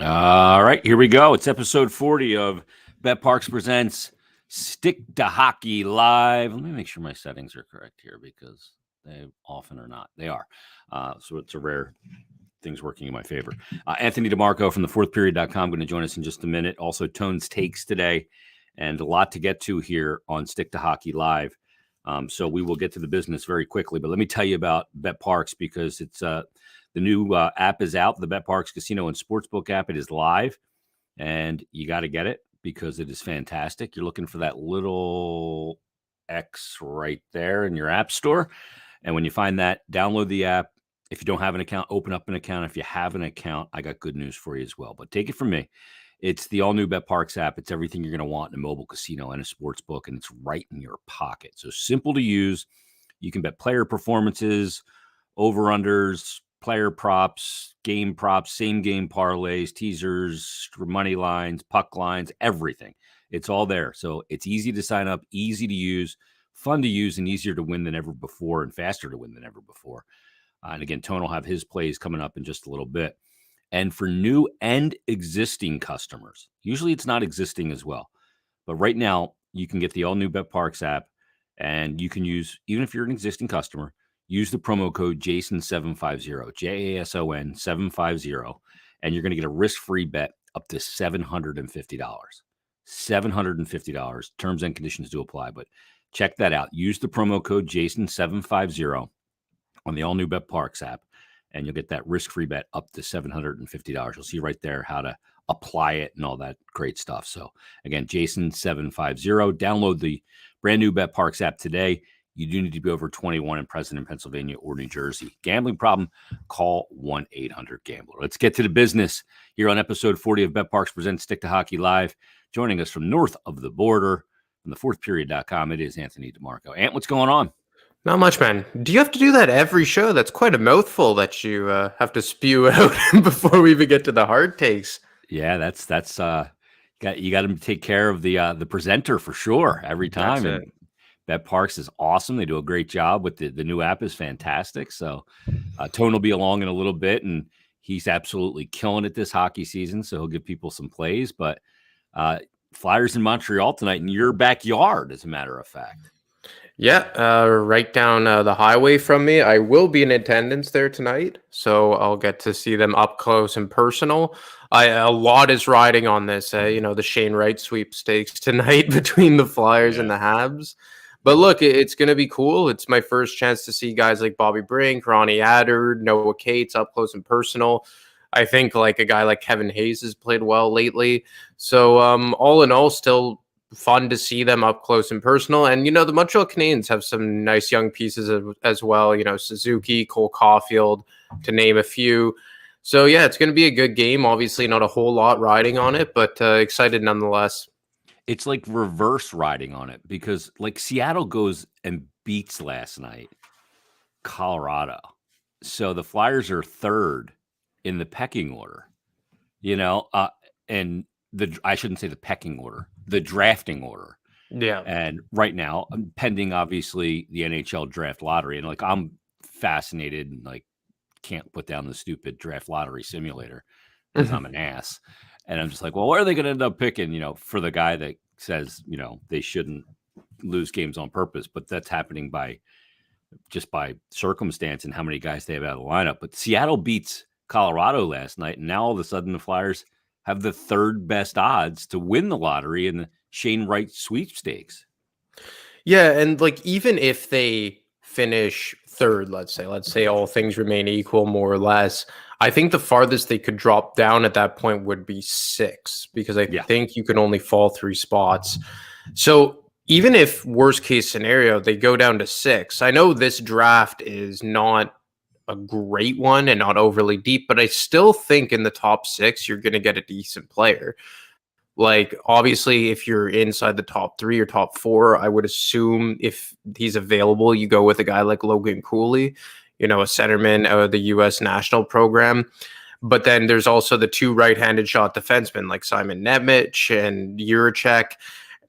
All right, here we go. It's episode 40 of betParx presents Stick to Hockey Live. Let me make sure my settings are correct here because they often are not. They are. So it's a rare things working in my favor. Anthony DeMarco from the fourthperiod.com going to join us in just a minute. Also, Tone's takes today and a lot to get to here on Stick to Hockey Live. So we will get to the business very quickly. But let me tell you about betParx because it's the new app is out, the betParx Casino and Sportsbook app. It is live, and you got to get it because it is fantastic. You're looking for that little X right there in your app store. And when you find that, download the app. If you don't have an account, open up an account. If you have an account, I got good news for you as well. But take it from me. It's the all-new betParx app. It's everything you're going to want in a mobile casino and a sports book, and it's right in your pocket. So simple to use. You can bet player performances, over-unders, player props, game props, same game parlays, teasers, money lines, puck lines, everything. It's all there. So it's easy to sign up, easy to use, fun to use, and easier to win than ever before and faster to win than ever before. And again, Tone will have his plays coming up in just a little bit. And for new and existing customers, usually it's not existing as well. But right now, you can get the all-new betParx app, and you can use, even if you're an existing customer, use the promo code JASON750, JASON 750, and you're going to get a risk-free bet up to $750. $750. Terms and conditions do apply, but check that out. Use the promo code JASON750 on the all-new betParx app, and you'll get that risk-free bet up to $750. You'll see right there how to apply it and all that great stuff. So again, JASON750. Download the brand new betParx app today. You do need to be over 21 and present in Pennsylvania or New Jersey. Gambling problem? Call 1-800-GAMBLER. Let's get to the business here on episode 40 of betParx presents Stick to Hockey Live. Joining us from north of the border, from the fourthperiod.com, it is Anthony DeMarco. Ant, what's going on? Not much, man. Do you have to do that every show? That's quite a mouthful that you have to spew out before we even get to the hard takes. Yeah, that's you got to take care of the presenter for sure every time. That's And betParx is awesome. They do a great job with the new app is fantastic. So Tone will be along in a little bit, and he's absolutely killing it this hockey season. So he'll give people some plays. But Flyers in Montreal tonight in your backyard, as a matter of fact. Yeah, right down the highway from me. I will be in attendance there tonight, so I'll get to see them up close and personal. A lot is riding on this, the Shane Wright sweepstakes tonight between the Flyers and the Habs. But look, it's going to be cool. It's my first chance to see guys like Bobby Brink, Ronnie Attard, Noah Cates up close and personal. I think like a guy like Kevin Hayes has played well lately. So all in all, still fun to see them up close and personal. And, the Montreal Canadiens have some nice young pieces as well. Suzuki, Cole Caulfield, to name a few. So, yeah, it's going to be a good game. Obviously, not a whole lot riding on it, but excited nonetheless. It's like reverse riding on it because like Seattle goes and beats last night Colorado. So the Flyers are third in the pecking order, and I shouldn't say the pecking order, the drafting order. Yeah. And right now, pending obviously the NHL draft lottery, and like I'm fascinated and like can't put down the stupid draft lottery simulator because I'm an ass. And I'm just like, well, where are they going to end up picking, for the guy that says, they shouldn't lose games on purpose, but that's happening by circumstance and how many guys they have out of the lineup. But Seattle beats Colorado last night, and now all of a sudden the Flyers have the third best odds to win the lottery in the Shane Wright sweepstakes. Yeah, and like even if they finish third, let's say all things remain equal more or less, I think the farthest they could drop down at that point would be 6, because I think you can only fall 3 spots. So even if worst case scenario, they go down to 6, I know this draft is not a great one and not overly deep, but I still think in the top 6, you're going to get a decent player. Like, obviously, if you're inside the top 3 or top 4, I would assume if he's available, you go with a guy like Logan Cooley, a centerman of the U.S. national program. But then there's also the 2 right-handed shot defensemen like Simon Nemec and Juracek.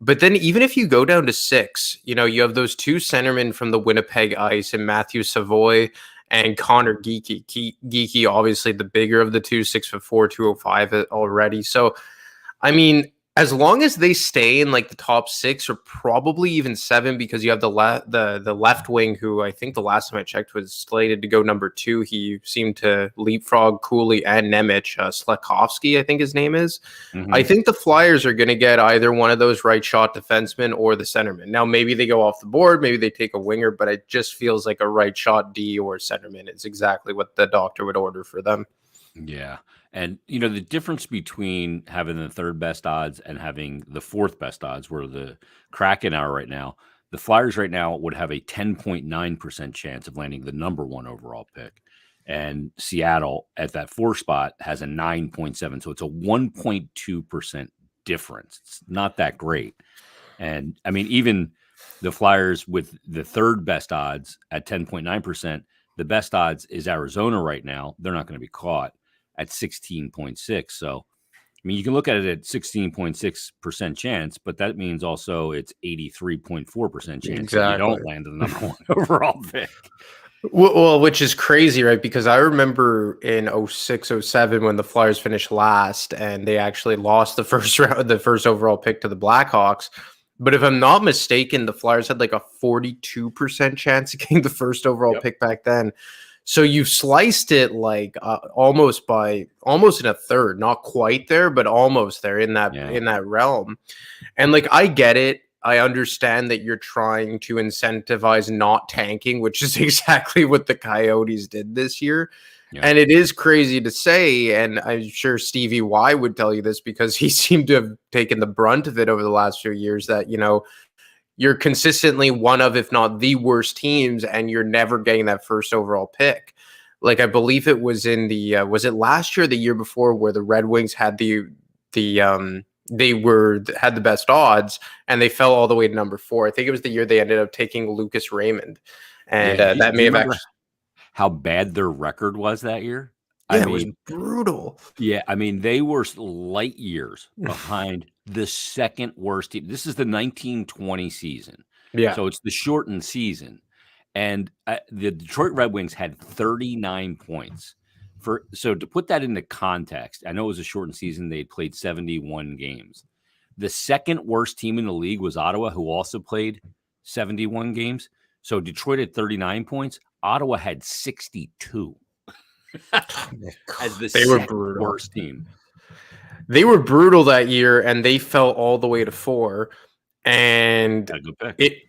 But then even if you go down to 6, you have those 2 centermen from the Winnipeg Ice and Matthew Savoy and Connor Geeky, obviously the bigger of the two, 6'4", 205 already. So I mean, as long as they stay in like the top 6 or probably even 7, because you have the left wing, who I think the last time I checked was slated to go number 2. He seemed to leapfrog Cooley and Nemec. Slekowski, I think his name is. I think the Flyers are going to get either one of those right shot defensemen or the centerman. Now, maybe they go off the board, maybe they take a winger, but it just feels like a right shot D or centerman is exactly what the doctor would order for them. Yeah. And, the difference between having the third best odds and having the fourth best odds, where the Kraken are right now, the Flyers right now would have a 10.9% chance of landing the number 1 overall pick. And Seattle at that 4 spot has a 9.7. So it's a 1.2% difference. It's not that great. And I mean, even the Flyers with the third best odds at 10.9%, the best odds is Arizona right now. They're not going to be caught at 16.6. So, I mean, you can look at it at 16.6% chance, but that means also it's 83.4% chance that you don't land the number 1 overall pick. Well, which is crazy, right? Because I remember in 06, 07 when the Flyers finished last and they actually lost the first round, the first overall pick to the Blackhawks. But if I'm not mistaken, the Flyers had like a 42% chance of getting the first overall pick back then. So you sliced it like almost in a third, not quite there, but almost there in that realm. And like, I get it. I understand that you're trying to incentivize not tanking, which is exactly what the Coyotes did this year. Yeah. And it is crazy to say, and I'm sure Stevie Y would tell you this because he seemed to have taken the brunt of it over the last few years, that, you're consistently one of, if not the worst teams, and you're never getting that first overall pick. Like, I believe it was in the was it last year or the year before, where the Red Wings had had the best odds and they fell all the way to number 4. I think it was the year they ended up taking Lucas Raymond, and that may have actually how bad their record was that year. Yeah, it was brutal. Yeah, I mean, they were light years behind the second worst team. This is the 1920 season. Yeah. So it's the shortened season. And the Detroit Red Wings had 39 points. So to put that into context, I know it was a shortened season. They played 71 games. The second worst team in the league was Ottawa, who also played 71 games. So Detroit had 39 points. Ottawa had 62. As they were brutal. Worst team. They were brutal that year, and they fell all the way to 4. And it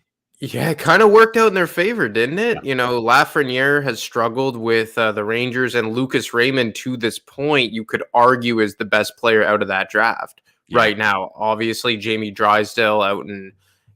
kind of worked out in their favor, didn't it? Yeah. Lafreniere has struggled with the Rangers, and Lucas Raymond, to this point, you could argue is the best player out of that draft right now. Obviously, Jamie Drysdale out in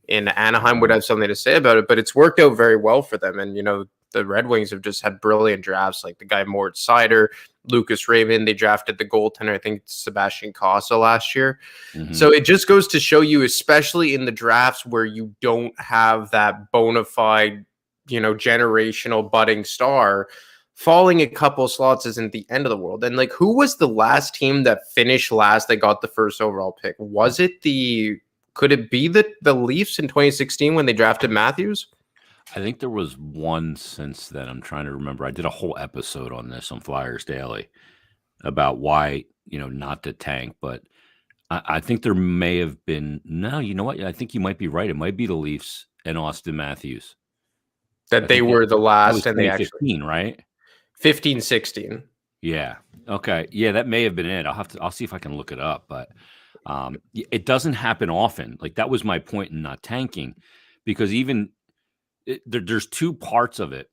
Anaheim would have something to say about it, but it's worked out very well for them. And, the Red Wings have just had brilliant drafts, like the guy Moritz Seider, Lucas Raymond. They drafted the goaltender, I think Sebastian Cossa last year. Mm-hmm. So it just goes to show you, especially in the drafts where you don't have that bona fide, generational budding star, falling a couple slots isn't the end of the world. And like, who was the last team that finished last that got the first overall pick? Could it be the Leafs in 2016 when they drafted Matthews? I think there was one since then. I'm trying to remember. I did a whole episode on this on Flyers Daily about why, not to tank. But I think there may have been. No, you know what? I think you might be right. It might be the Leafs and Austin Matthews. That they were the last, and they actually, right? 15, 16. Yeah. Okay. Yeah, that may have been it. I'll see if I can look it up. But it doesn't happen often. Like, that was my point in not tanking, because there's two parts of it.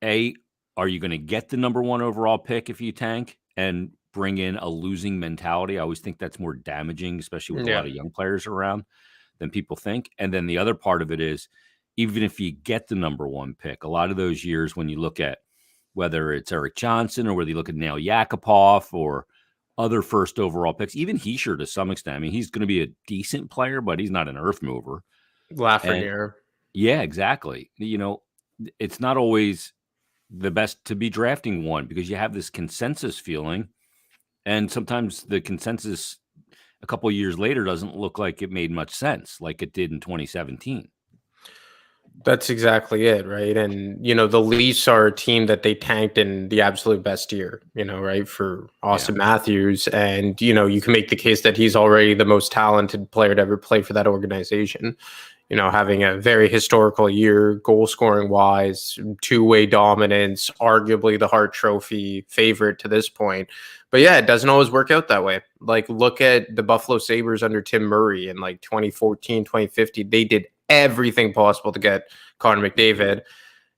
A, are you going to get the number 1 overall pick if you tank and bring in a losing mentality? I always think that's more damaging, especially with a lot of young players around, than people think. And then the other part of it is, even if you get the number 1 pick, a lot of those years when you look at whether it's Eric Johnson or whether you look at Nail Yakupov or other first overall picks, even Hischier to some extent. I mean, he's going to be a decent player, but he's not an earth mover. Lafreniere. Yeah, exactly. It's not always the best to be drafting one, because you have this consensus feeling, and sometimes the consensus a couple of years later doesn't look like it made much sense, like it did in 2017. That's exactly it, right? And the Leafs are a team that they tanked in the absolute best year, right, for Yeah. Austin Matthews. And you can make the case that he's already the most talented player to ever play for that organization. Having a very historical year, goal scoring wise, two-way dominance, arguably the Hart Trophy favorite to this point. But yeah, it doesn't always work out that way. Like, look at the Buffalo Sabres under Tim Murray in like 2014, 2015. They did everything possible to get Connor McDavid.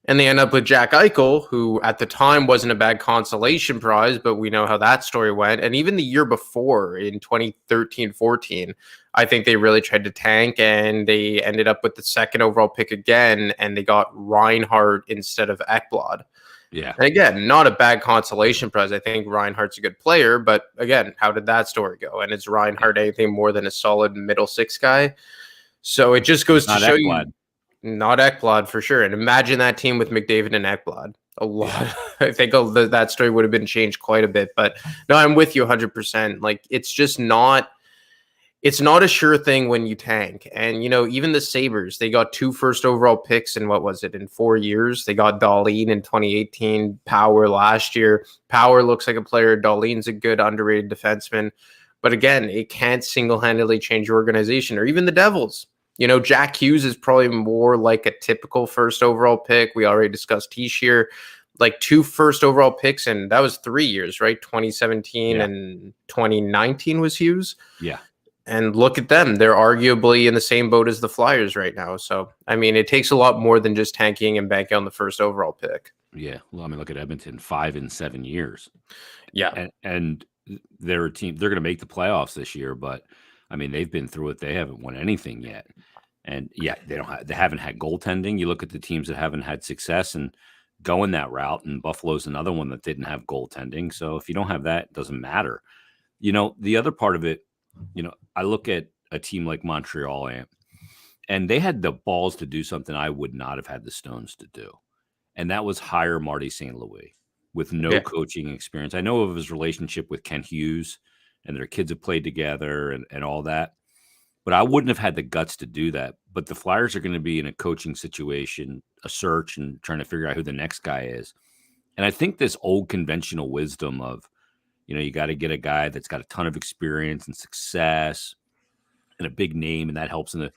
And they end up with Jack Eichel, who at the time wasn't a bad consolation prize, but we know how that story went. And even the year before in 2013-14, I think they really tried to tank and they ended up with the second overall pick again, and they got Reinhart instead of Ekblad. Yeah. And again, not a bad consolation prize. I think Reinhardt's a good player, but again, how did that story go? And is Reinhardt anything more than a solid middle six guy? So it just goes to show you, not Ekblad for sure. And imagine that team with McDavid and Ekblad. A lot. Yeah. I think that story would have been changed quite a bit. But no, I'm with you 100%. Like, it's just not. It's not a sure thing when you tank. And, even the Sabres, they got 2 first overall picks in, what was it, in 4 years? They got Dahlin in 2018, Power last year. Power looks like a player. Dahlin's a good, underrated defenseman. But again, it can't single-handedly change your organization, or even the Devils. Jack Hughes is probably more like a typical first overall pick. We already discussed Tishier, like 2 first overall picks, and that was 3 years, right? 2017 and 2019 was Hughes. Yeah. And look at them. They're arguably in the same boat as the Flyers right now. So, I mean, it takes a lot more than just tanking and banking on the first overall pick. Yeah. Well, I mean, look at Edmonton, 5 in 7 years. Yeah. And they're a team, they're going to make the playoffs this year, but I mean, they've been through it. They haven't won anything yet. And yeah, they haven't had goaltending. You look at the teams that haven't had success and going that route, and Buffalo's another one that didn't have goaltending. So if you don't have that, it doesn't matter. The other part of it, I look at a team like Montreal, and they had the balls to do something I would not have had the stones to do. And that was hire Marty St. Louis with no coaching experience. I know of his relationship with Kent Hughes, and their kids have played together and all that. But I wouldn't have had the guts to do that. But the Flyers are going to be in a coaching situation, a search, and trying to figure out who the next guy is. And I think this old conventional wisdom of, you got to get a guy that's got a ton of experience and success and a big name, and that helps in the.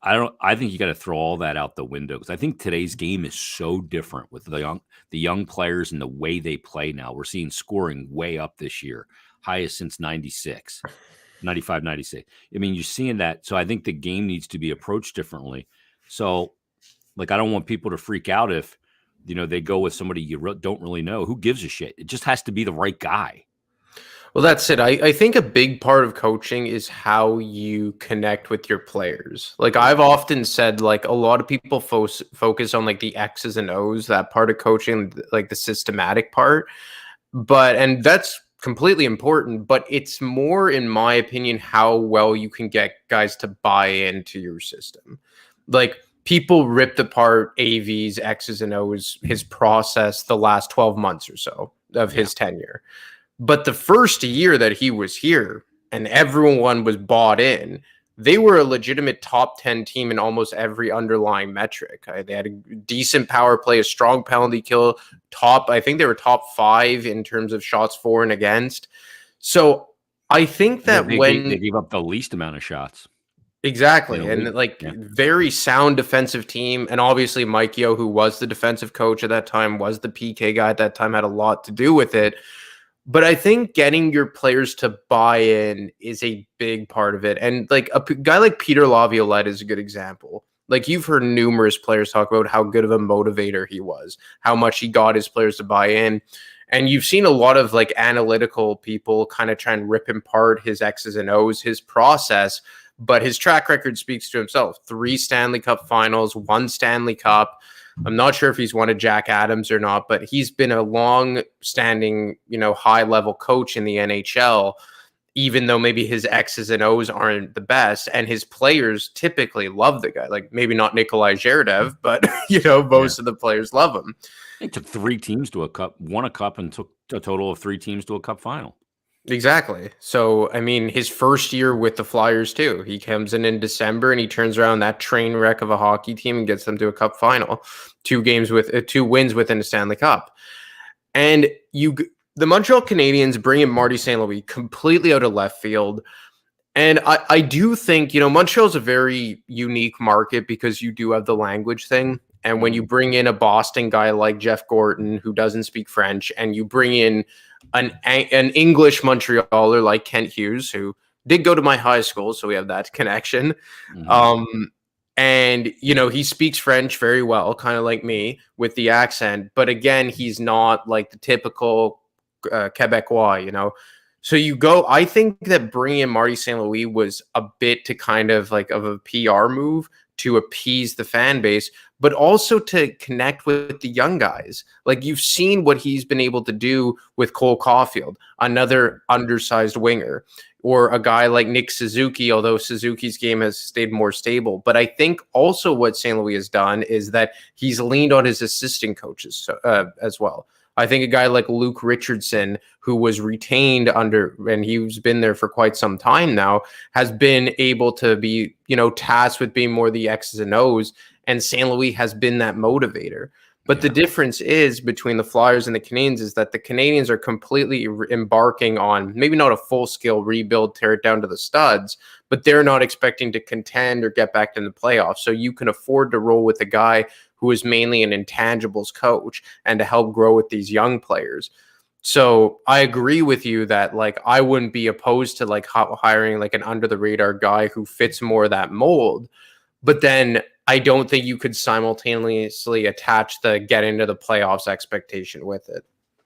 I think you got to throw all that out the window, because I think today's game is so different with the young players and the way they play now. We're seeing scoring way up this year, highest since 96. 95, 96. I mean, you're seeing that. So I think the game needs to be approached differently. So, like, I don't want people to freak out if, they go with somebody you don't really know. Who gives a shit? It just has to be the right guy. Well, that's it. I think a big part of coaching is how you connect with your players. Like, I've often said, like, a lot of people focus on like the X's and O's, that part of coaching, like the systematic part. And that's completely important, but it's more, in my opinion, how well you can get guys to buy into your system. Like, people ripped apart AV's X's and O's, his process, the last 12 months or so of his tenure. But the first year that he was here and everyone was bought in, they were a legitimate top 10 team in almost every underlying metric. They had a decent power play, a strong penalty kill, I think they were top 5 in terms of shots for and against. So I think that they gave up the least amount of shots. Exactly. And very sound defensive team. And obviously Mike Yeo, who was the defensive coach at that time, was the PK guy at that time, had a lot to do with it. But I think getting your players to buy in is a big part of it. And like a guy like Peter Laviolette is a good example. Like, you've heard numerous players talk about how good of a motivator he was, how much he got his players to buy in. And you've seen a lot of like analytical people kind of try and rip apart his X's and O's, his process. But his track record speaks to himself. 3 Stanley Cup finals, 1 Stanley Cup. I'm not sure if he's won a Jack Adams or not, but he's been a long-standing, high-level coach in the NHL, even though maybe his X's and O's aren't the best. And his players typically love the guy. Like, maybe not Nikolai Zherdev, but, most of the players love him. He took 3 teams to a cup, won a cup, and took a total of 3 teams to a cup final. Exactly. So, I mean, his first year with the Flyers too. He comes in December and he turns around that train wreck of a hockey team and gets them to a cup final. 2 wins within the Stanley Cup. And the Montreal Canadiens bring in Marty St. Louis completely out of left field. And I do think, Montreal's a very unique market because you do have the language thing. And when you bring in a Boston guy like Jeff Gorton, who doesn't speak French, and you bring in an English Montrealer like Kent Hughes, who did go to my high school, so we have that connection. And, he speaks French very well, kind of like me with the accent. But again, he's not like the typical Quebecois. So I think that bringing in Marty St. Louis was a bit to kind of like of a PR move to appease the fan base, but also to connect with the young guys. Like you've seen what he's been able to do with Cole Caulfield, another undersized winger, or a guy like Nick Suzuki, although Suzuki's game has stayed more stable. But I think also what St. Louis has done is that he's leaned on his assistant coaches as well. I think a guy like Luke Richardson, who was retained and he's been there for quite some time now, has been able to be, tasked with being more the X's and O's, and St. Louis has been that motivator. But the difference is between the Flyers and the Canadiens is that the Canadiens are completely embarking on maybe not a full-scale rebuild, tear it down to the studs, but they're not expecting to contend or get back in the playoffs. So you can afford to roll with a guy who is mainly an intangibles coach and to help grow with these young players. So I agree with you that like I wouldn't be opposed to like hiring like an under the radar guy who fits more of that mold. But then I don't think you could simultaneously attach the get into the playoffs expectation with it.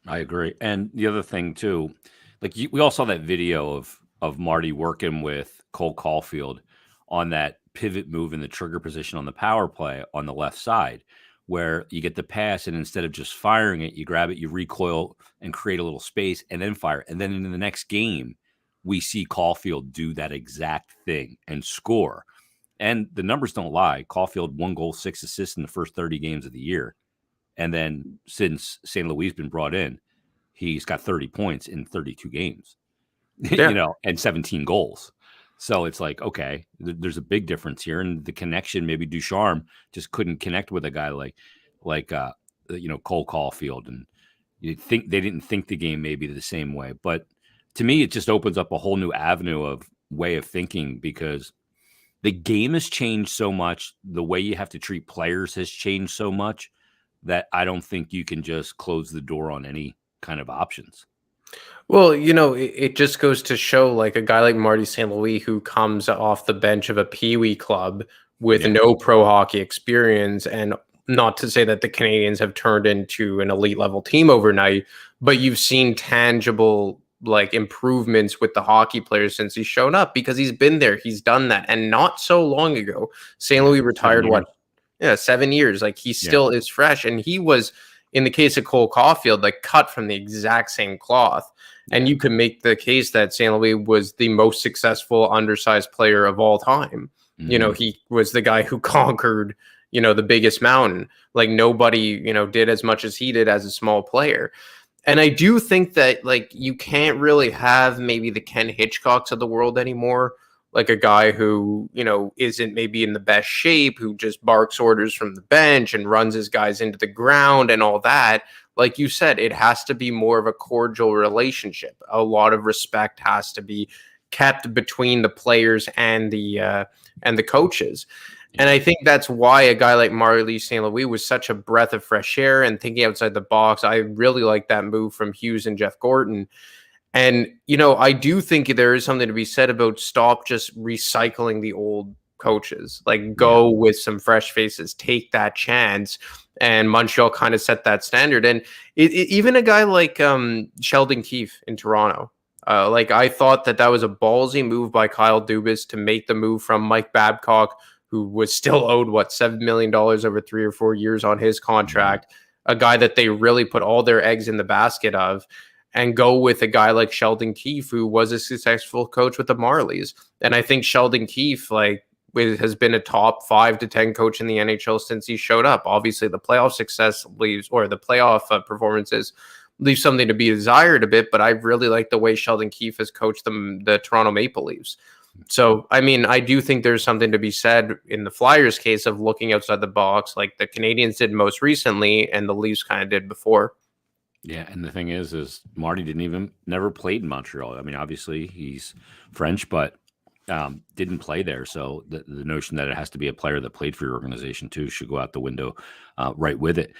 I agree. And the other thing too, like we all saw that video of Marty working with Cole Caulfield on that pivot move in the trigger position on the power play on the left side, where you get the pass and instead of just firing it, you grab it, you recoil and create a little space and then fire. And then in the next game, we see Caulfield do that exact thing and score. And the numbers don't lie. Caulfield 1 goal, 6 assists in the first 30 games of the year. And then since St. Louis has been brought in, he's got 30 points in 32 games, and 17 goals. So it's like, okay, there's a big difference here. And the connection, maybe Ducharme just couldn't connect with a guy like Cole Caulfield. And you think they didn't think the game maybe the same way. But to me, it just opens up a whole new avenue of way of thinking because the game has changed so much. The way you have to treat players has changed so much that I don't think you can just close the door on any kind of options. Well, it just goes to show like a guy like Marty St. Louis who comes off the bench of a Pee-wee club with no pro hockey experience, and not to say that the Canadiens have turned into an elite level team overnight, but you've seen tangible like improvements with the hockey players since he's shown up because he's been there, he's done that. And not so long ago, St. Louis retired 7 years. Like he still is fresh, and he was, in the case of Cole Caulfield, like cut from the exact same cloth. And you can make the case that St. Louis was the most successful undersized player of all time. He was the guy who conquered, the biggest mountain. Like nobody, did as much as he did as a small player. And I do think that like you can't really have maybe the Ken Hitchcocks of the world anymore. Like a guy who, isn't maybe in the best shape, who just barks orders from the bench and runs his guys into the ground and all that. Like you said, it has to be more of a cordial relationship. A lot of respect has to be kept between the players and the coaches. And I think that's why a guy like Marty St. Louis was such a breath of fresh air and thinking outside the box. I really like that move from Hughes and Jeff Gorton. And, I do think there is something to be said about stop just recycling the old coaches, like go with some fresh faces, take that chance. And Montreal kind of set that standard. And even a guy like Sheldon Keefe in Toronto, like I thought that was a ballsy move by Kyle Dubas to make the move from Mike Babcock, who was still owed, $7 million over 3 or 4 years on his contract, a guy that they really put all their eggs in the basket of, and go with a guy like Sheldon Keefe, who was a successful coach with the Marlies. And I think Sheldon Keefe, has been a top 5 to 10 coach in the NHL since he showed up. Obviously, the playoff success leaves, or the playoff performances leaves something to be desired a bit. But I really like the way Sheldon Keefe has coached the Toronto Maple Leafs. So, I mean, I do think there's something to be said in the Flyers case of looking outside the box, like the Canadians did most recently, and the Leafs kind of did before. Yeah, and the thing is Marty never played in Montreal. I mean, obviously he's French, but didn't play there. So the notion that it has to be a player that played for your organization too should go out the window right with it.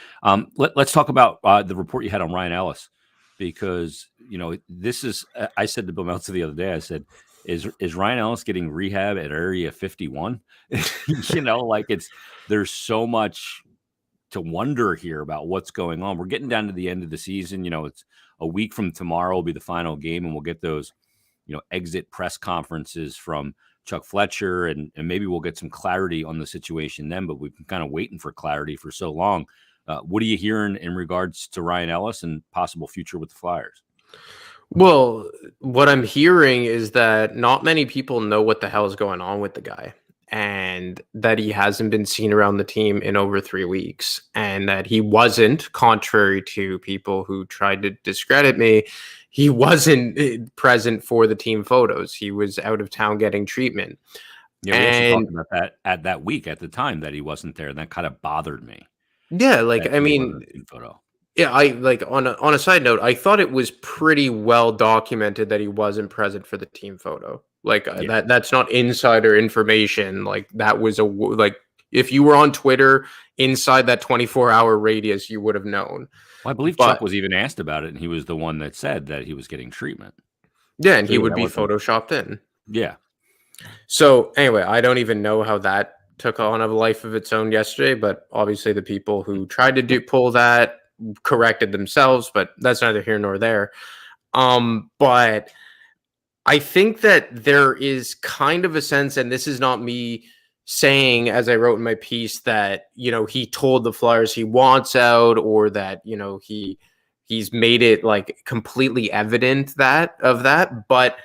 Let's talk about the report you had on Ryan Ellis, because this is. I said to Bill Meltzer the other day. I said, "Is Ryan Ellis getting rehab at Area 51?" There's so much to wonder here about what's going on. We're getting down to the end of the season. It's a week from tomorrow will be the final game, and we'll get those exit press conferences from Chuck Fletcher, and maybe we'll get some clarity on the situation then, but we've been kind of waiting for clarity for so long. What are you hearing in regards to Ryan Ellis and possible future with the Flyers? Well, what I'm hearing is that not many people know what the hell is going on with the guy, and that he hasn't been seen around the team in over 3 weeks, and that he wasn't, contrary to people who tried to discredit me, he wasn't present for the team photos. He was out of town getting treatment. Yeah, we actually talked about that at that week at the time that he wasn't there, and that kind of bothered me. Yeah, like, I mean, photo. Yeah, I like on a side note, I thought it was pretty well documented that he wasn't present for the team photo. Like that's not insider information. Like that was like if you were on Twitter inside that 24-hour radius, you would have known. Well, I believe Chuck was even asked about it, and he was the one that said that he was getting treatment. Yeah, and he would be photoshopped in. Yeah. So anyway, I don't even know how that took on a life of its own yesterday, but obviously the people who tried to pull that corrected themselves, but that's neither here nor there. But I think that there is kind of a sense, and this is not me saying, as I wrote in my piece, that he told the Flyers he wants out, or that he's made it like completely evident that, but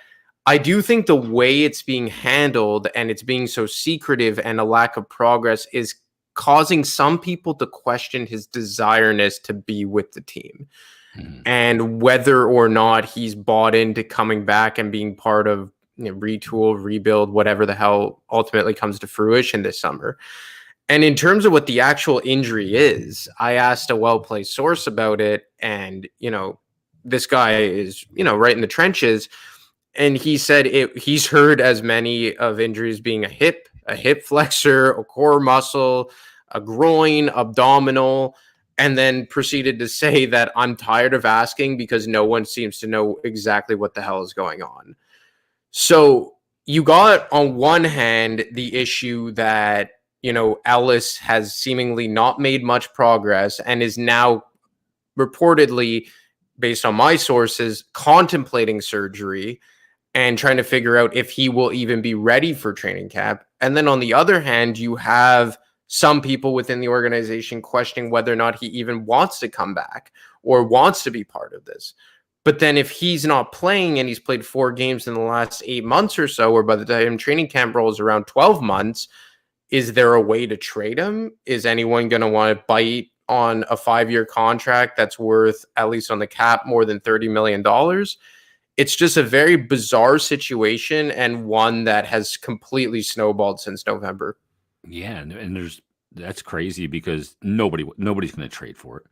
I do think the way it's being handled and it's being so secretive and a lack of progress is causing some people to question his desireness to be with the team, and whether or not he's bought into coming back and being part of retool, rebuild, whatever the hell ultimately comes to fruition this summer. And in terms of what the actual injury is, I asked a well-placed source about it, and this guy is right in the trenches, and he said he's heard as many of injuries being a hip flexor, a core muscle, a groin, abdominal, and then proceeded to say that I'm tired of asking because no one seems to know exactly what the hell is going on. So you got on one hand the issue that Ellis has seemingly not made much progress and is now reportedly, based on my sources, contemplating surgery and trying to figure out if he will even be ready for training camp. And then on the other hand, you have some people within the organization questioning whether or not he even wants to come back or wants to be part of this. But then if he's not playing and he's played 4 games in the last 8 months or so, or by the time training camp rolls around 12 months, is there a way to trade him? Is anyone going to want to bite on a 5-year contract that's worth, at least on the cap, more than $30 million? It's just a very bizarre situation, and one that has completely snowballed since November. Yeah, and that's crazy because nobody's going to trade for it.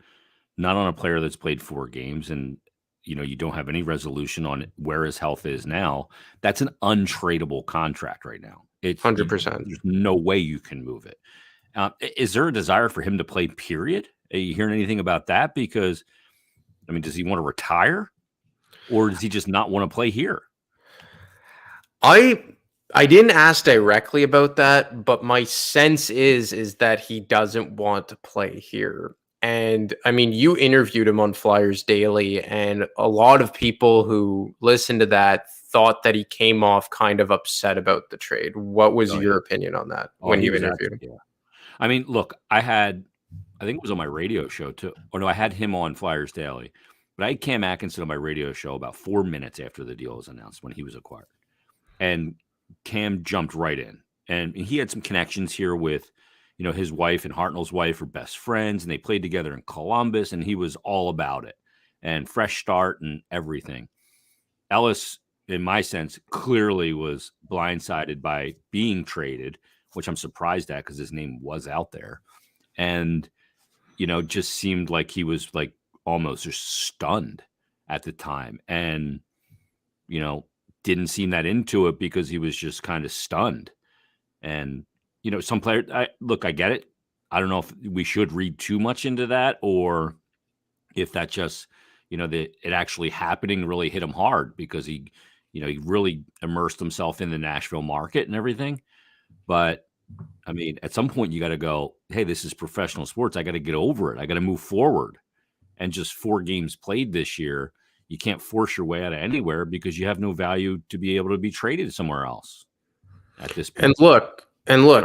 Not on a player that's played 4 games, and you don't have any resolution on where his health is now. That's an untradeable contract right now. It's 100%. There's no way you can move it. Is there a desire for him to play? Period. Are you hearing anything about that? Because does he want to retire, or does he just not want to play here? I didn't ask directly about that, but my sense is that he doesn't want to play here. And you interviewed him on Flyers Daily, and a lot of people who listened to that thought that he came off kind of upset about the trade. What was your opinion on that when you interviewed him? Yeah. Look, I think it was on my radio show too. Or no, I had him on Flyers Daily, but I had Cam Atkinson on my radio show about 4 minutes after the deal was announced when he was acquired. And Cam jumped right in, and he had some connections here with, his wife and Hartnell's wife are best friends, and they played together in Columbus, and he was all about it. and fresh start and everything. Ellis, in my sense, clearly was blindsided by being traded, which I'm surprised at because his name was out there. And, just seemed like he was like almost just stunned at the time. And, didn't seem that into it because he was just kind of stunned. And, some players, I get it. I don't know if we should read too much into that or if that just, it actually happening really hit him hard because he really immersed himself in the Nashville market and everything. But I mean, at some point you got to go, hey, this is professional sports. I got to get over it. I got to move forward. And just 4 games played this year, you can't force your way out of anywhere because you have no value to be able to be traded somewhere else at this point. And look,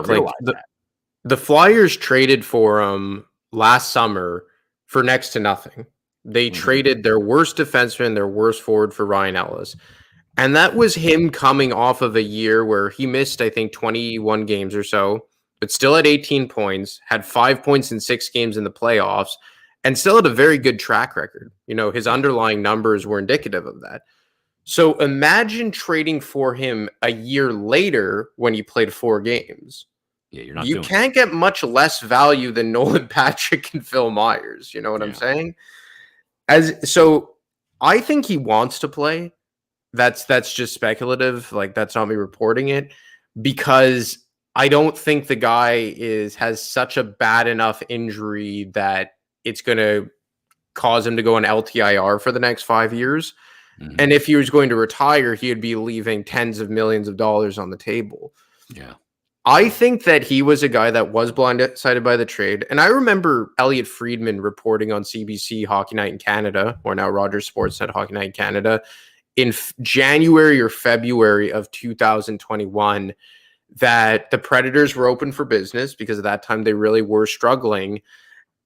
like that. the Flyers traded for him last summer for next to nothing. They traded their worst defenseman, their worst forward for Ryan Ellis. And that was him coming off of a year where he missed, I think, 21 games or so, but still had 18 points, had 5 points in 6 games in the playoffs, and still had a very good track record. His underlying numbers were indicative of that. So imagine trading for him a year later when he played 4 games. Yeah, you're not You doing can't get much less value than Nolan Patrick and Phil Myers. You know what I'm saying? So I think he wants to play. That's just speculative. Like, that's not me reporting it, because I don't think the guy has such a bad enough injury that it's going to cause him to go on LTIR for the next 5 years. Mm-hmm. And if he was going to retire, he would be leaving tens of millions of dollars on the table. Yeah. I think that he was a guy that was blindsided by the trade. And I remember Elliot Friedman reporting on CBC Hockey Night in Canada, or now Rogers Sportsnet Hockey Night in Canada, in January or February of 2021, that the Predators were open for business because at that time they really were struggling.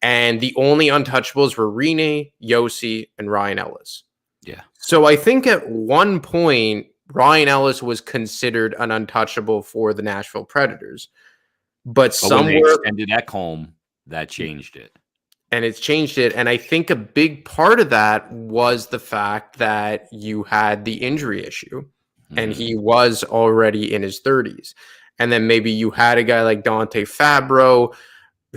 And the only untouchables were Rene, Yossi, and Ryan Ellis. Yeah. So I think at one point, Ryan Ellis was considered an untouchable for the Nashville Predators. But somewhere, when they extended Ekholm, that changed it. And it's changed it. And I think a big part of that was the fact that you had the injury issue. Mm-hmm. And he was already in his 30s. And then maybe you had a guy like Dante Fabro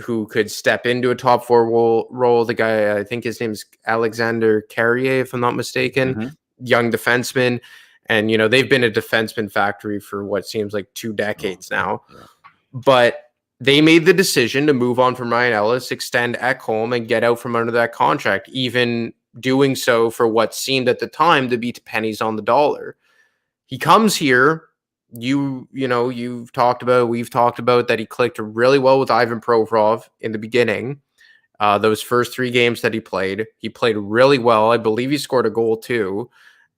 who could step into a top 4 role. The guy, I think his name's Alexander Carrier, if I'm not mistaken, mm-hmm. young defenseman. And, they've been a defenseman factory for what seems like 2 decades now. Yeah. But they made the decision to move on from Ryan Ellis, extend Ekholm, and get out from under that contract, even doing so for what seemed at the time to be pennies on the dollar. He comes here. We've talked about that he clicked really well with Ivan Provorov in the beginning. Those first 3 games that he played really well. I believe he scored a goal too.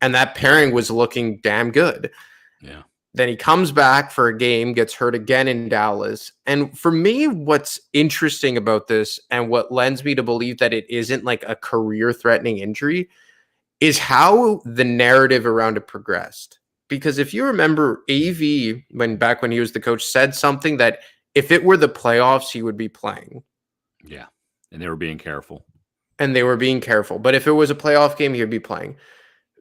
And that pairing was looking damn good. Yeah. Then he comes back for a game, gets hurt again in Dallas. And for me, what's interesting about this and what lends me to believe that it isn't like a career-threatening injury is how the narrative around it progressed. Because if you remember, AV, when he was the coach, said something that if it were the playoffs, he would be playing. Yeah. And they were being careful. But if it was a playoff game, he would be playing.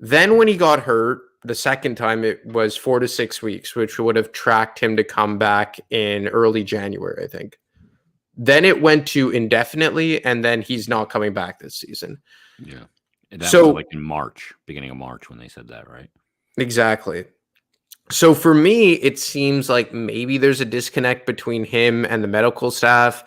Then when he got hurt, the second time, it was 4 to 6 weeks, which would have tracked him to come back in early January, I think. Then it went to indefinitely, and then he's not coming back this season. Yeah. And that was like in March, beginning of March when they said that, right? Exactly. So for me, it seems like maybe there's a disconnect between him and the medical staff.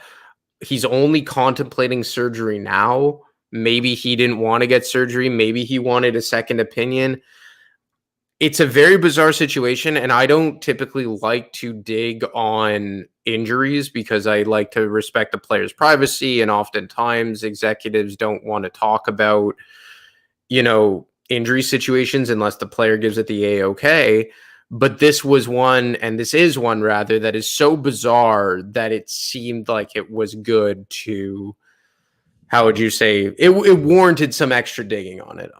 He's only contemplating surgery now. Maybe he didn't want to get surgery. Maybe he wanted a second opinion. It's a very bizarre situation, and I don't typically like to dig on injuries because I like to respect the player's privacy, and oftentimes executives don't want to talk about, injury situations unless the player gives it the A-OK. But this was one, and this is one rather, that is so bizarre that it seemed like it was good to, how would you say, it warranted some extra digging on it.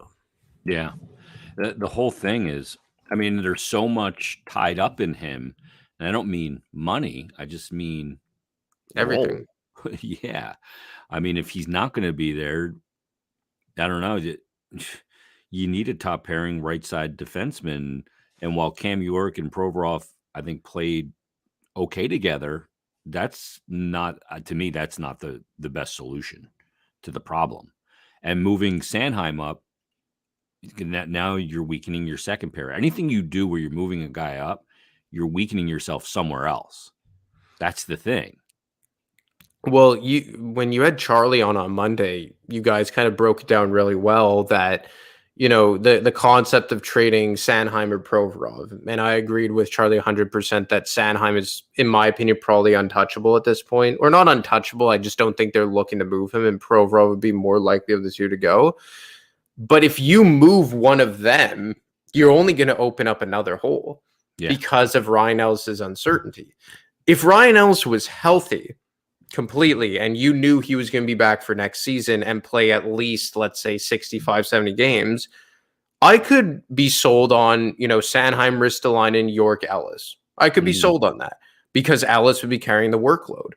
Yeah. The whole thing is, I mean, there's so much tied up in him. And I don't mean money. I just mean everything. Yeah. I mean, if he's not going to be there, I don't know. You need a top pairing right side defenseman, and while Cam York and Provorov, I think, played okay together, that's not to me. That's not the best solution to the problem. And moving Sanheim up, now you're weakening your second pair. Anything you do where you're moving a guy up, you're weakening yourself somewhere else. That's the thing. Well, when you had Charlie on Monday, you guys kind of broke it down really well that the concept of trading Sanheim or Provorov, and I agreed with Charlie 100% that Sanheim is, in my opinion, probably untouchable at this point, or not untouchable. I just don't think they're looking to move him, and Provorov would be more likely of the two to go. But if you move one of them, you're only going to open up another hole because of Ryan Ellis's uncertainty. If Ryan Ellis was healthy completely and you knew he was going to be back for next season and play at least, let's say, 65, 70 games, I could be sold on, Sanheim, Ristolainen, York, Ellis. I could be sold on that because Ellis would be carrying the workload.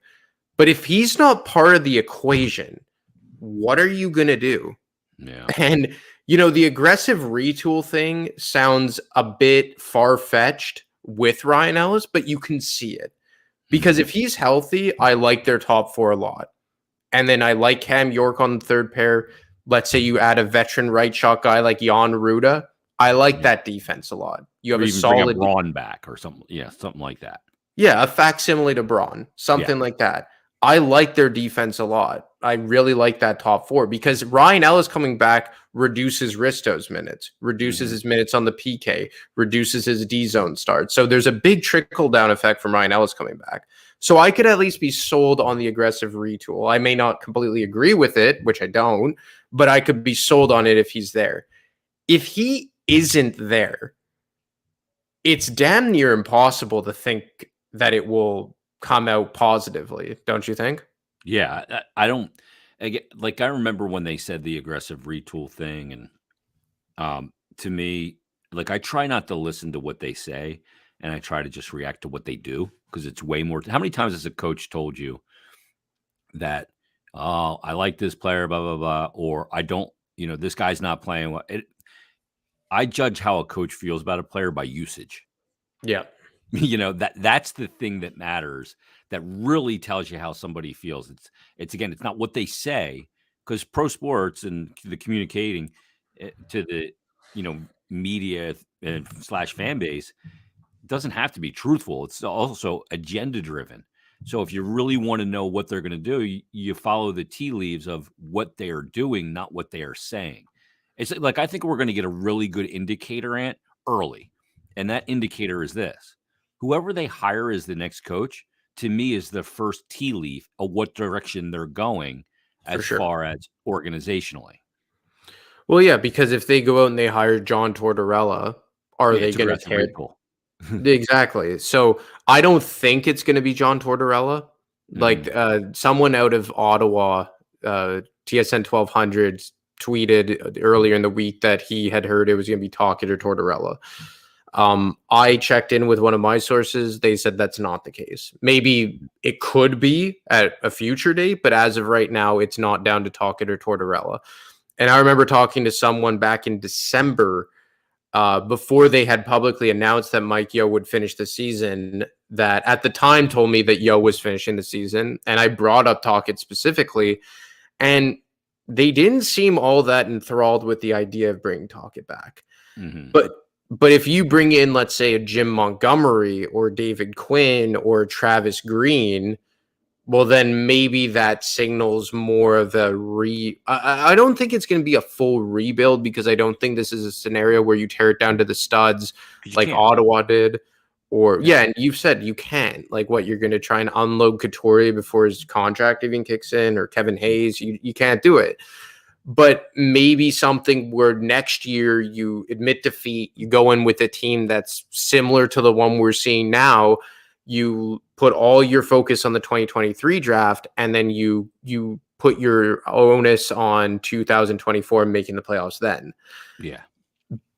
But if he's not part of the equation, what are you going to do? Yeah. And, the aggressive retool thing sounds a bit far-fetched with Ryan Ellis, but you can see it. Because if he's healthy, I like their top four a lot. And then I like Cam York on the third pair. Let's say you add a veteran right shot guy like Jan Ruda. I like that defense a lot. You have or a even solid bring a Braun back or something. Yeah, something like that. Yeah, a facsimile to Braun, something like that. I like their defense a lot. I really like that top four because Ryan Ellis coming back reduces Risto's minutes, reduces his minutes on the PK, reduces his D zone start. So there's a big trickle down effect from Ryan Ellis coming back. So I could at least be sold on the aggressive retool. I may not completely agree with it, which I don't, but I could be sold on it if he's there. If he isn't there, it's damn near impossible to think that it will come out positively, don't you think? Yeah, I don't. I remember when they said the aggressive retool thing, and to me, I try not to listen to what they say, and I try to just react to what they do because it's way more. How many times has a coach told you that, oh, I like this player, blah blah blah, or I don't, this guy's not playing well. I judge how a coach feels about a player by usage. Yeah. That's the thing that matters, that really tells you how somebody feels. It's again, it's not what they say, because pro sports and the communicating to the media and / fan base doesn't have to be truthful. It's also agenda driven. So if you really want to know what they're going to do, you follow the tea leaves of what they are doing, not what they are saying. It's I think we're going to get a really good indicator, Ant, early, and that indicator is this: whoever they hire as the next coach, to me, is the first tea leaf of what direction they're going as far as organizationally. Well, yeah, because if they go out and they hire John Tortorella, are they going to tear? Exactly. So I don't think it's going to be John Tortorella. Someone out of Ottawa, TSN 1200 tweeted earlier in the week that he had heard it was going to be Tocchet or Tortorella. I checked in with one of my sources. They said that's not the case. Maybe it could be at a future date, but as of right now, it's not down to Tocchet or Tortorella. And I remember talking to someone back in December, before they had publicly announced that Mike Yeo would finish the season, that at the time told me that Yeo was finishing the season. And I brought up Tocchet specifically, and they didn't seem all that enthralled with the idea of bringing Tocchet back. But if you bring in, let's say, a Jim Montgomery or David Quinn or Travis Green, well, then maybe that signals more of a I don't think it's going to be a full rebuild, because I don't think this is a scenario where you tear it down to the studs like Ottawa did. Or, and you've said you can't. What, you're going to try and unload Couturier before his contract even kicks in, or Kevin Hayes? You can't do it. But maybe something where next year you admit defeat, you go in with a team that's similar to the one we're seeing now. You put all your focus on the 2023 draft, and then you put your onus on 2024 making the playoffs then. Yeah.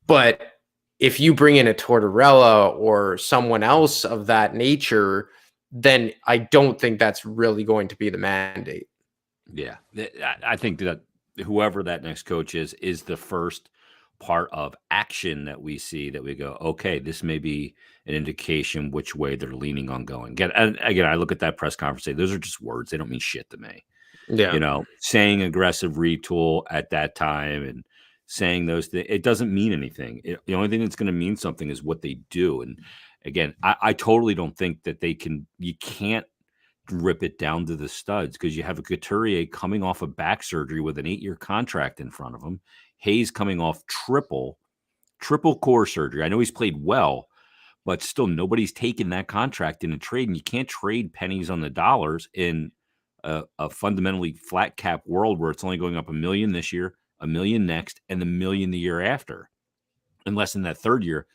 But if you bring in a Tortorella or someone else of that nature, then I don't think that's really going to be the mandate. Yeah. I think that whoever that next coach is the first part of action that we see that we go, okay, this may be an indication which way they're leaning on going. Again, I look at that press conference, those are just words. They don't mean shit to me. Yeah. Saying aggressive retool at that time and saying those things, it doesn't mean anything. The only thing that's going to mean something is what they do. And again, I totally don't think that you can't rip it down to the studs because you have a Couturier coming off of back surgery with an 8-year contract in front of him. Hayes coming off triple core surgery. I know he's played well, but still nobody's taken that contract in a trade, and you can't trade pennies on the dollars in a fundamentally flat cap world where it's only going up $1 million this year, $1 million next, and $1 million the year after. Unless in that third year,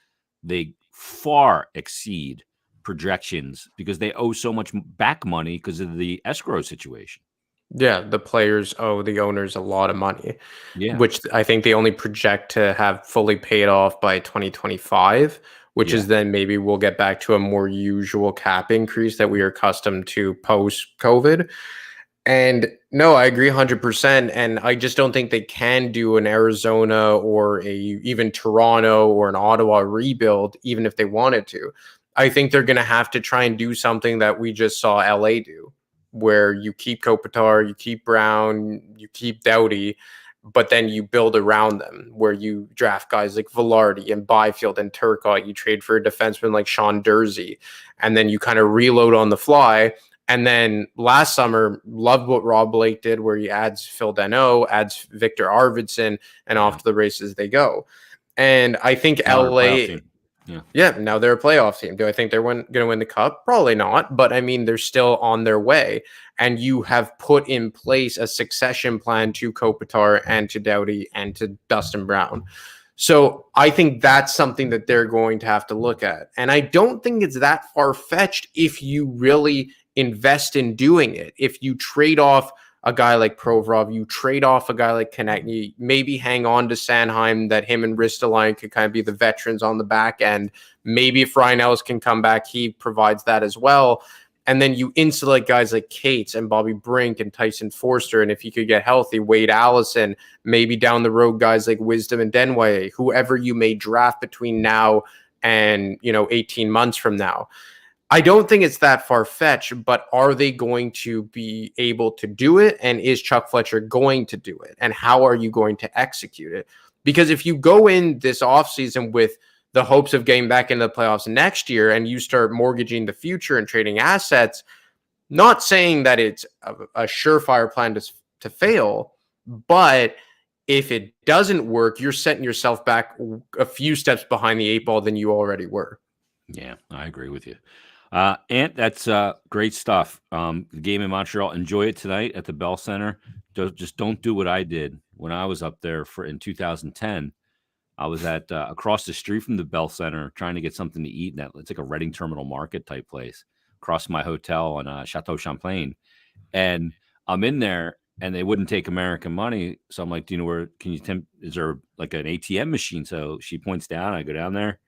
they far exceed projections because they owe so much back money because of the escrow situation. Yeah, the players owe the owners a lot of money, Yeah. which I think they only project to have fully paid off by 2025, which is then maybe we'll get back to a more usual cap increase that we are accustomed to post-COVID. And no, I agree 100%. And I just don't think they can do an Arizona or even Toronto or an Ottawa rebuild, even if they wanted to. I think they're going to have to try and do something that we just saw LA do, where you keep Kopitar, you keep Brown, you keep Doughty, but then you build around them, where you draft guys like Velarde and Byfield and Turcotte. You trade for a defenseman like Sean Dursey, and then you kind of reload on the fly. And then last summer, loved what Rob Blake did, where he adds Phil Danault, adds Victor Arvidsson, and off to the races they go. And I think LA, now they're a playoff team. Do I think they're going to win the cup? Probably not. But I mean, they're still on their way. And you have put in place a succession plan to Kopitar and to Doughty and to Dustin Brown. So I think that's something that they're going to have to look at. And I don't think it's that far-fetched if you really invest in doing it. If you trade off a guy like Provorov, you trade off a guy like Konechny, maybe hang on to Sanheim, that him and Ristolainen could kind of be the veterans on the back end. Maybe if Ryan Ellis can come back, he provides that as well. And then you insulate guys like Cates and Bobby Brink and Tyson Forster. And if he could get healthy, Wade Allison, maybe down the road, guys like Wisdom and Denway, whoever you may draft between now and, 18 months from now. I don't think it's that far-fetched, but are they going to be able to do it? And is Chuck Fletcher going to do it? And how are you going to execute it? Because if you go in this offseason with the hopes of getting back into the playoffs next year and you start mortgaging the future and trading assets, not saying that it's a surefire plan to fail, but if it doesn't work, you're setting yourself back a few steps behind the 8 ball than you already were. Yeah, I agree with you. Ant, that's great stuff. The game in Montreal, enjoy it tonight at the Bell Center. Just don't do what I did when I was up there in 2010. I was at across the street from the Bell Center trying to get something to eat. It's like a Reading Terminal Market type place across my hotel on Chateau Champlain. And I'm in there and they wouldn't take American money. So I'm like, do you know where is there like an ATM machine? So she points down, I go down there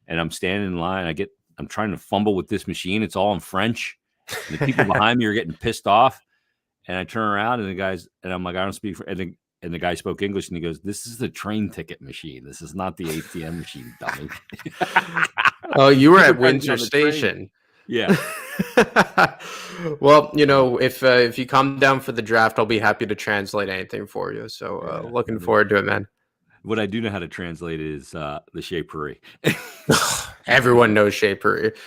and I'm standing in line. I'm trying to fumble with this machine. It's all in French. And the people behind me are getting pissed off. And I turn around and I'm like, I don't speak for, and the guy spoke English and he goes, "This is the train ticket machine. This is not the ATM machine, dummy." Oh, you were at Windsor Station. Yeah. Well, if you come down for the draft, I'll be happy to translate anything for you. So looking forward to it, man. What I do know how to translate is the Chez Paris. Everyone knows Chez Paris.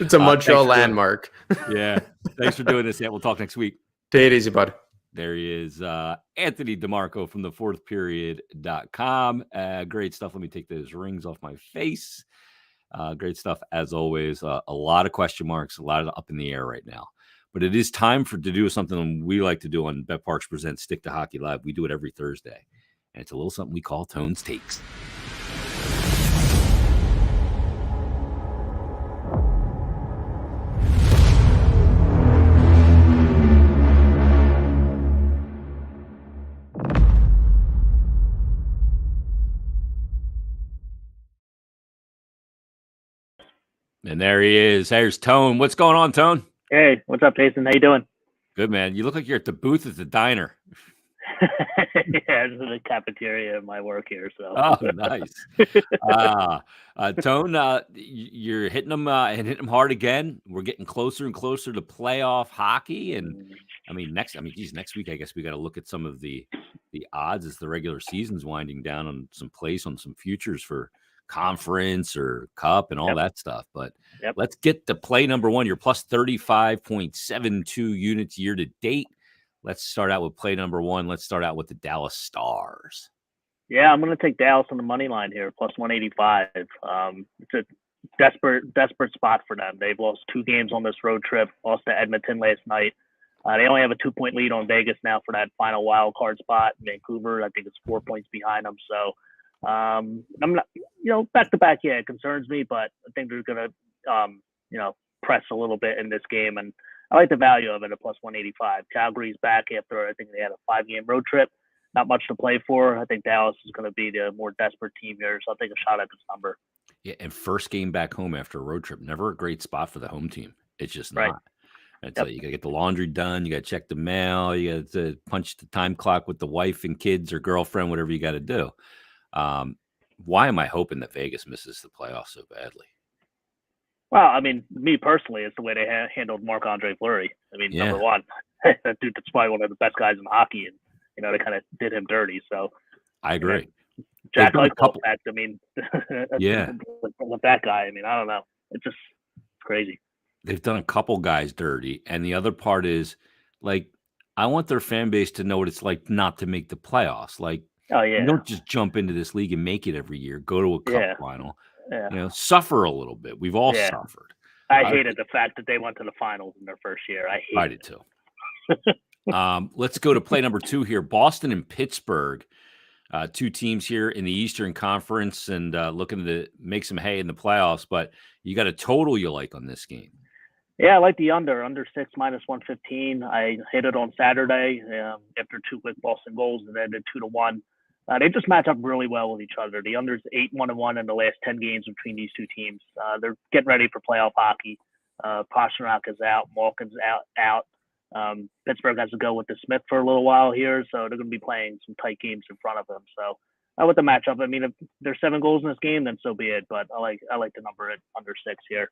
It's a Montreal landmark. Yeah. Thanks for doing this, Ant. We'll talk next week. Take it easy, bud. There he is, Anthony DeMarco from thefourthperiod.com. Great stuff. Let me take those rings off my face. Great stuff, as always. A lot of question marks, a lot of up in the air right now. But it is time to do something we like to do on betParx Presents Stick to Hockey Live. We do it every Thursday. And it's a little something we call Tone's Takes. And there he is. There's Tone. What's going on, Tone? Hey, what's up, Jason? How you doing? Good, man. You look like you're at the booth at the diner. Yeah, this is a cafeteria in my work here. So. Oh, nice. Tone, you're hitting them and hitting them hard again. We're getting closer and closer to playoff hockey, and next week I guess we got to look at some of the odds as the regular season's winding down on some plays on some futures for conference or cup and all that stuff. But let's get to play number one. You're plus 35.72 units year to date. Let's start out with play number one. Let's start out with the Dallas Stars. Yeah, I'm going to take Dallas on the money line here, plus 185. It's a desperate spot for them. They've lost 2 games on this road trip, lost to Edmonton last night. They only have a 2-point lead on Vegas now for that final wild card spot. Vancouver, I think it's 4 points behind them. So I'm not, back to back, yeah, it concerns me, but I think they're going to, press a little bit in this game. And I like the value of it at plus 185. Calgary's back after I think they had a 5-game road trip. Not much to play for. I think Dallas is going to be the more desperate team here, so I'll take a shot at this number. Yeah, and first game back home after a road trip, never a great spot for the home team. It's just not. It's you got to get the laundry done. You got to check the mail. You got to punch the time clock with the wife and kids or girlfriend, whatever you got to do. Why am I hoping that Vegas misses the playoffs so badly? Well, I mean, me personally, it's the way they handled Marc-Andre Fleury. I mean, number one, that dude that's probably one of the best guys in hockey, and they kind of did him dirty. So I agree. Jack Eichel fact. I mean, with that guy, I mean, I don't know. It's just crazy. They've done a couple guys dirty, and the other part is, I want their fan base to know what it's like not to make the playoffs. You don't just jump into this league and make it every year. Go to a cup final. Yeah. Suffer a little bit. We've all suffered. I hated the fact that they went to the finals in their first year. I did too. Let's go to play number 2 here. Boston and Pittsburgh, 2 teams here in the Eastern Conference and looking to make some hay in the playoffs. But you got a total you like on this game? Yeah, I like the under 6 minus 115. I hit it on Saturday after 2 quick Boston goals and then 2-1. They just match up really well with each other. The under's 8-1-1 in the last 10 games between these 2 teams. They're getting ready for playoff hockey. Pastrnak is out. Malkin's out. Pittsburgh has to go with the Smith for a little while here, so they're going to be playing some tight games in front of them. So with the matchup, I mean, if there's 7 goals in this game, then so be it. But I like the number at under 6 here.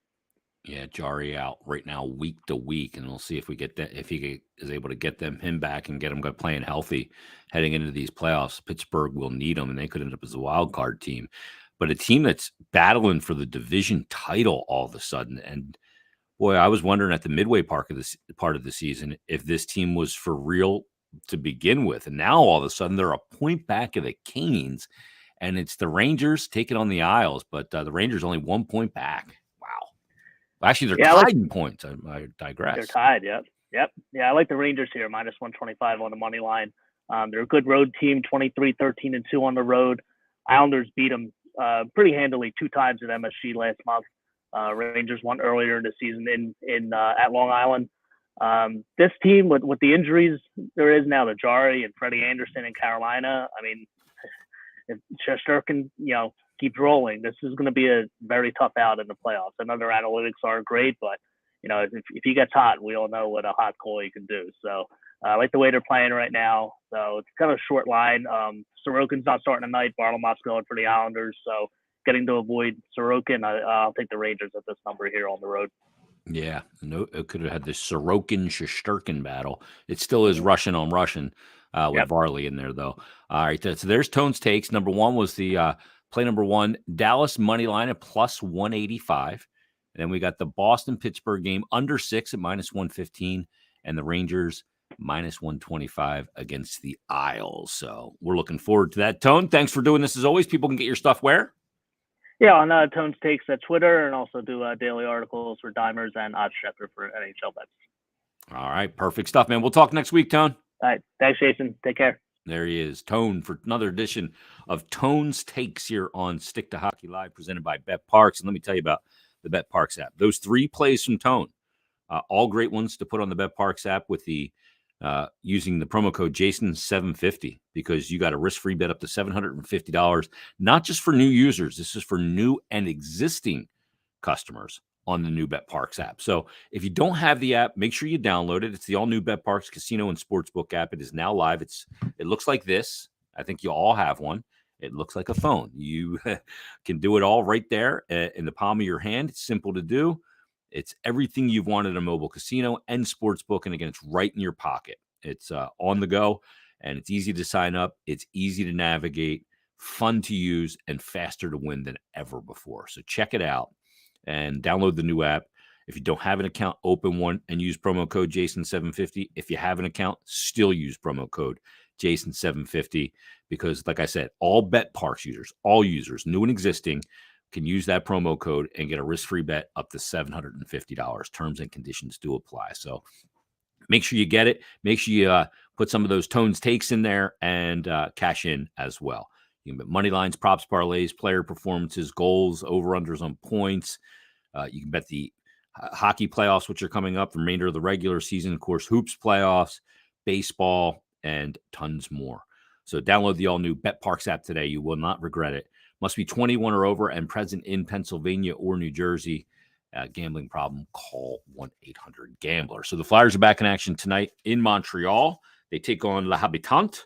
Yeah, Jari out right now, week to week, and we'll see if we get that. If he is able to get him back and get him playing healthy heading into these playoffs. Pittsburgh will need him, and they could end up as a wild card team. But a team that's battling for the division title all of a sudden, and boy, I was wondering at the midway part of the season if this team was for real to begin with, and now all of a sudden they're a point back of the Canes, and it's the Rangers taking on the Isles, but the Rangers only 1 point back. Actually, they're tied in points. I digress. They're tied, yep. Yeah, I like the Rangers here, minus 125 on the money line. They're a good road team, 23-13-2 on the road. Islanders beat them pretty handily 2 times at MSG last month. Rangers won earlier in the season at Long Island. This team, with the injuries there is now, the Jari and Freddie Anderson in Carolina, I mean, if Shesterkin, keeps rolling, this is going to be a very tough out in the playoffs. I know their analytics aren't great, but if he gets hot, we all know what a hot goalie can do. So I like the way they're playing right now. So it's kind of a short line. Sorokin's not starting tonight. Bartolomov's going for the Islanders. So getting to avoid Sorokin, I'll take the Rangers at this number here on the road. Yeah, no, it could have had this Sorokin-Shesterkin battle. It still is Russian on Russian with Varley in there, though. All right, so there's Tone's takes. Number 1 was the play number 1, Dallas money line at plus 185. And then we got the Boston-Pittsburgh game under 6 at minus 115, and the Rangers minus 125 against the Isles. So we're looking forward to that. Tone, thanks for doing this as always. People can get your stuff where? Yeah, on Tone's Takes at Twitter, and also do daily articles for Dimers and OddsChecker for NHL bets. All right, perfect stuff, man. We'll talk next week, Tone. All right, thanks, Jason. Take care. There he is, Tone, for another edition of Tone's Takes here on Stick to Hockey Live, presented by betParx. And let me tell you about the betParx app. Those 3 plays from Tone, all great ones to put on the betParx app with the using the promo code Jason750, because you got a risk-free bet up to $750, not just for new users. This is for new and existing customers on the new betParx app. So if you don't have the app, make sure you download it. It's the all-new betParx Casino and Sportsbook app. It is now live. It looks like this. I think you all have one. It looks like a phone. You can do it all right there in the palm of your hand. It's simple to do. It's everything you've wanted in a mobile casino and sportsbook. And again, it's right in your pocket. It's on the go, and it's easy to sign up. It's easy to navigate, fun to use, and faster to win than ever before. So check it out and download the new app. If you don't have an account, open one and use promo code Jason750. If you have an account, still use promo code Jason750, because like I said, all betParx users, all users, new and existing, can use that promo code and get a risk-free bet up to $750. Terms and conditions do apply. So make sure you get it. Make sure you put some of those tones takes in there and cash in as well. You can bet money lines, props, parlays, player performances, goals, over-unders on points. You can bet the hockey playoffs, which are coming up, the remainder of the regular season, of course, hoops playoffs, baseball, and tons more. So download the all-new betParx app today. You will not regret it. Must be 21 or over and present in Pennsylvania or New Jersey. Gambling problem, call 1-800-GAMBLER. So the Flyers are back in action tonight in Montreal. They take on La Habitante.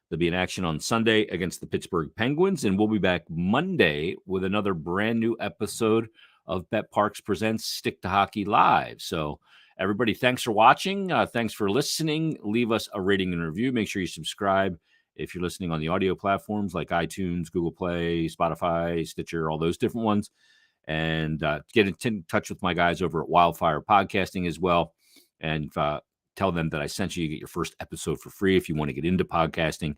They'll be in action on Sunday against the Pittsburgh Penguins, and we'll be back Monday with another brand new episode of betParx Presents Stick to Hockey Live. So everybody, thanks for watching. Thanks for listening. Leave us a rating and review. Make sure you subscribe if you're listening on the audio platforms like iTunes, Google Play, Spotify, Stitcher, all those different ones. And get in touch with my guys over at Wildfire Podcasting as well. And tell them that I sent you. You get your first episode for free if you want to get into podcasting.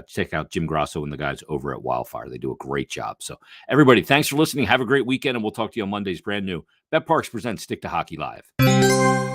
Check out Jim Grasso and the guys over at Wildfire. They do a great job. So everybody, thanks for listening. Have a great weekend, and we'll talk to you on Monday's brand new betParx Presents Stick to Hockey Live.